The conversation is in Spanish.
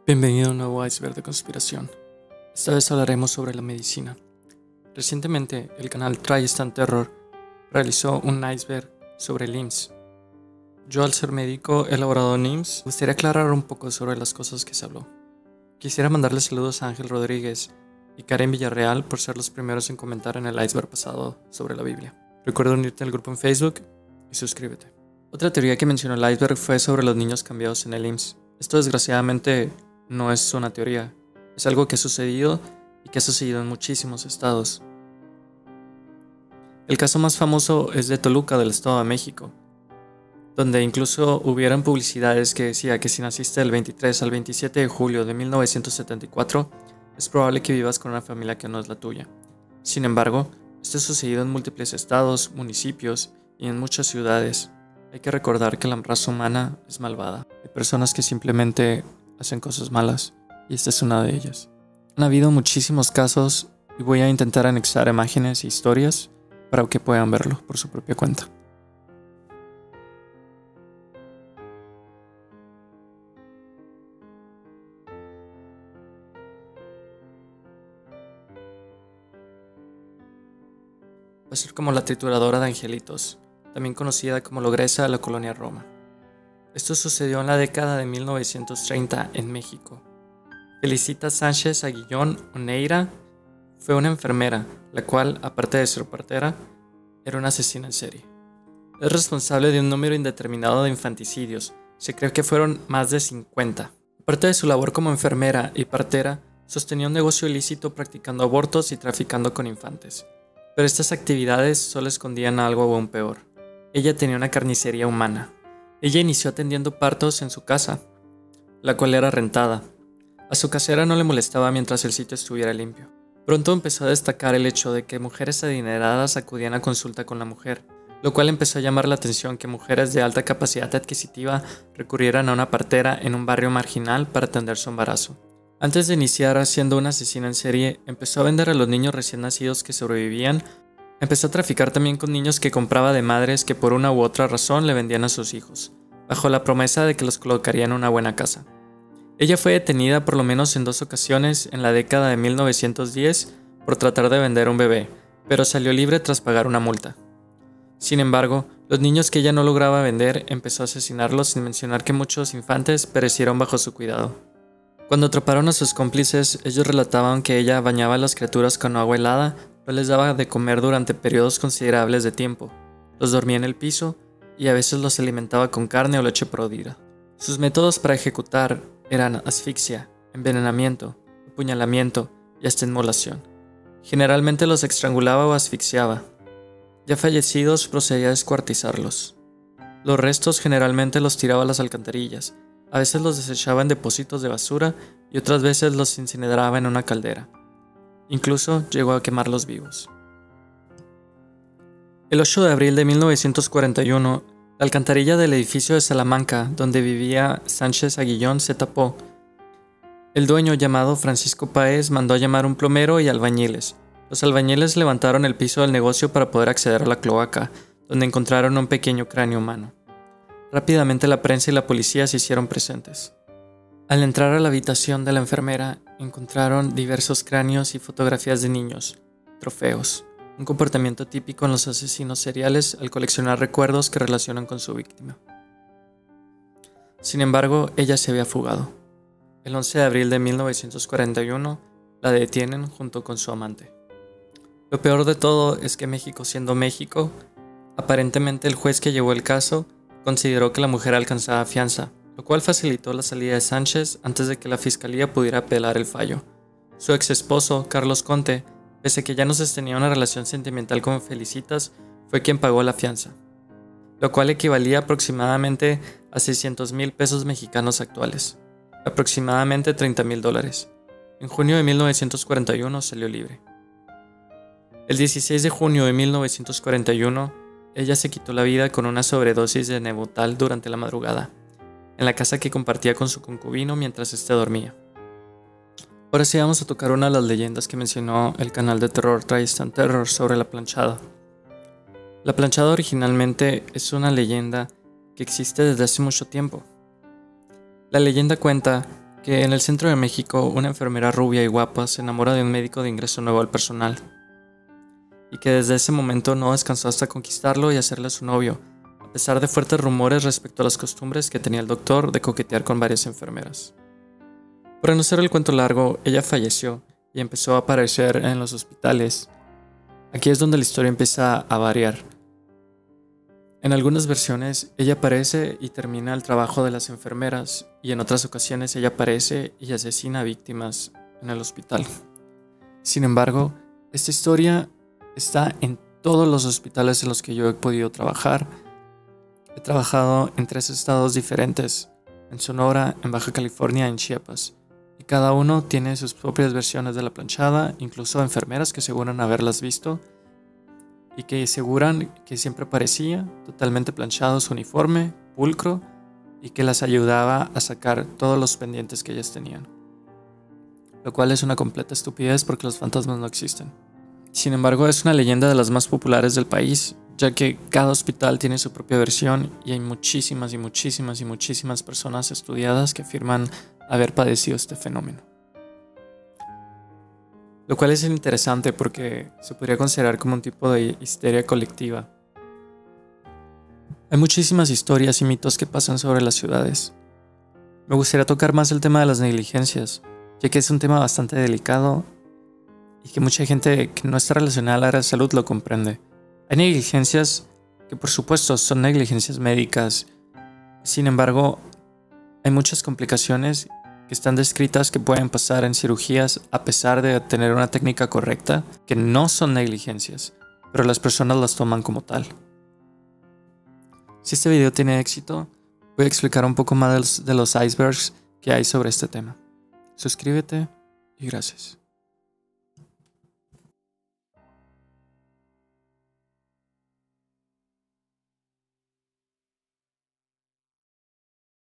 Bienvenido a un nuevo iceberg de conspiración. Esta vez hablaremos sobre la medicina. Recientemente, el canal Tristan Terror realizó un iceberg sobre el IMSS. Yo, al ser médico elaborado en IMSS, me gustaría aclarar un poco sobre las cosas que se habló. Quisiera mandarle saludos a Ángel Rodríguez y Karen Villarreal por ser los primeros en comentar en el iceberg pasado sobre la Biblia. Recuerda unirte al grupo en Facebook y suscríbete. Otra teoría que mencionó el iceberg fue sobre los niños cambiados en el IMSS. Esto desgraciadamente no es una teoría, es algo que ha sucedido y que ha sucedido en muchísimos estados. El caso más famoso es de Toluca, del Estado de México, donde incluso hubieron publicidades que decía que si naciste del 23 al 27 de julio de 1974, es probable que vivas con una familia que no es la tuya. Sin embargo, esto ha sucedido en múltiples estados, municipios y en muchas ciudades. Hay que recordar que la raza humana es malvada. Hay personas que simplemente hacen cosas malas, y esta es una de ellas. Han habido muchísimos casos y voy a intentar anexar imágenes e historias para que puedan verlo por su propia cuenta. Va a ser como la trituradora de angelitos, también conocida como la ogresa de la colonia Roma. Esto sucedió en la década de 1930 en México. Felicita Sánchez Aguillón Oneira fue una enfermera, la cual, aparte de ser partera, era una asesina en serie. Es responsable de un número indeterminado de infanticidios, se cree que fueron más de 50. Aparte de su labor como enfermera y partera, sostenía un negocio ilícito practicando abortos y traficando con infantes. Pero estas actividades solo escondían algo aún peor. Ella tenía una carnicería humana. Ella inició atendiendo partos en su casa, la cual era rentada. A su casera no le molestaba mientras el sitio estuviera limpio. Pronto empezó a destacar el hecho de que mujeres adineradas acudían a consulta con la mujer, lo cual empezó a llamar la atención que mujeres de alta capacidad adquisitiva recurrieran a una partera en un barrio marginal para atender su embarazo. Antes de iniciar siendo una asesina en serie, empezó a vender a los niños recién nacidos que sobrevivían. Empezó a traficar también con niños que compraba de madres que por una u otra razón le vendían a sus hijos, bajo la promesa de que los colocaría en una buena casa. Ella fue detenida por lo menos en 2 ocasiones en la década de 1910 por tratar de vender un bebé, pero salió libre tras pagar una multa. Sin embargo, los niños que ella no lograba vender empezó a asesinarlos sin mencionar que muchos infantes perecieron bajo su cuidado. Cuando atraparon a sus cómplices, ellos relataban que ella bañaba a las criaturas con agua helada, no les daba de comer durante periodos considerables de tiempo, los dormía en el piso y a veces los alimentaba con carne o leche podrida. Sus métodos para ejecutar eran asfixia, envenenamiento, apuñalamiento y hasta inmolación. Generalmente los estrangulaba o asfixiaba. Ya fallecidos procedía a descuartizarlos. Los restos generalmente los tiraba a las alcantarillas, a veces los desechaba en depósitos de basura y otras veces los incineraba en una caldera. Incluso llegó a quemarlos vivos. El 8 de abril de 1941, la alcantarilla del edificio de Salamanca, donde vivía Sánchez Aguillón, se tapó. El dueño, llamado Francisco Páez, mandó a llamar un plomero y albañiles. Los albañiles levantaron el piso del negocio para poder acceder a la cloaca, donde encontraron un pequeño cráneo humano. Rápidamente la prensa y la policía se hicieron presentes. Al entrar a la habitación de la enfermera, encontraron diversos cráneos y fotografías de niños, trofeos, un comportamiento típico en los asesinos seriales al coleccionar recuerdos que relacionan con su víctima. Sin embargo, ella se había fugado. El 11 de abril de 1941, la detienen junto con su amante. Lo peor de todo es que México siendo México, aparentemente el juez que llevó el caso consideró que la mujer alcanzaba fianza, lo cual facilitó la salida de Sánchez antes de que la fiscalía pudiera apelar el fallo. Su ex esposo, Carlos Conte, pese a que ya no sostenía una relación sentimental con Felicitas, fue quien pagó la fianza, lo cual equivalía aproximadamente a 600,000 pesos mexicanos actuales, aproximadamente $30,000. En junio de 1941 salió libre. El 16 de junio de 1941, ella se quitó la vida con una sobredosis de Nebutal durante la madrugada, en la casa que compartía con su concubino mientras éste dormía. Ahora sí vamos a tocar una de las leyendas que mencionó el canal de terror Tristan Terror sobre la planchada. La planchada originalmente es una leyenda que existe desde hace mucho tiempo. La leyenda cuenta que en el centro de México una enfermera rubia y guapa se enamora de un médico de ingreso nuevo al personal, y que desde ese momento no descansó hasta conquistarlo y hacerle su novio, a pesar de fuertes rumores respecto a las costumbres que tenía el doctor de coquetear con varias enfermeras. Para no hacer el cuento largo, ella falleció y empezó a aparecer en los hospitales. Aquí es donde la historia empieza a variar. En algunas versiones, ella aparece y termina el trabajo de las enfermeras, y en otras ocasiones ella aparece y asesina a víctimas en el hospital. Sin embargo, esta historia está en todos los hospitales en los que yo he podido trabajar. He trabajado en 3 estados diferentes, en Sonora, en Baja California y en Chiapas, y cada uno tiene sus propias versiones de la planchada, incluso enfermeras que aseguran haberlas visto y que aseguran que siempre parecía totalmente planchado su uniforme, pulcro, y que las ayudaba a sacar todos los pendientes que ellas tenían. Lo cual es una completa estupidez porque los fantasmas no existen. Sin embargo, es una leyenda de las más populares del país, ya que cada hospital tiene su propia versión y hay muchísimas personas estudiadas que afirman haber padecido este fenómeno. Lo cual es interesante porque se podría considerar como un tipo de histeria colectiva. Hay muchísimas historias y mitos que pasan sobre las ciudades. Me gustaría tocar más el tema de las negligencias, ya que es un tema bastante delicado y que mucha gente que no está relacionada al área de salud lo comprende. Hay negligencias que por supuesto son negligencias médicas, sin embargo hay muchas complicaciones que están descritas que pueden pasar en cirugías a pesar de tener una técnica correcta, que no son negligencias, pero las personas las toman como tal. Si este video tiene éxito, voy a explicar un poco más de los icebergs que hay sobre este tema. Suscríbete y gracias.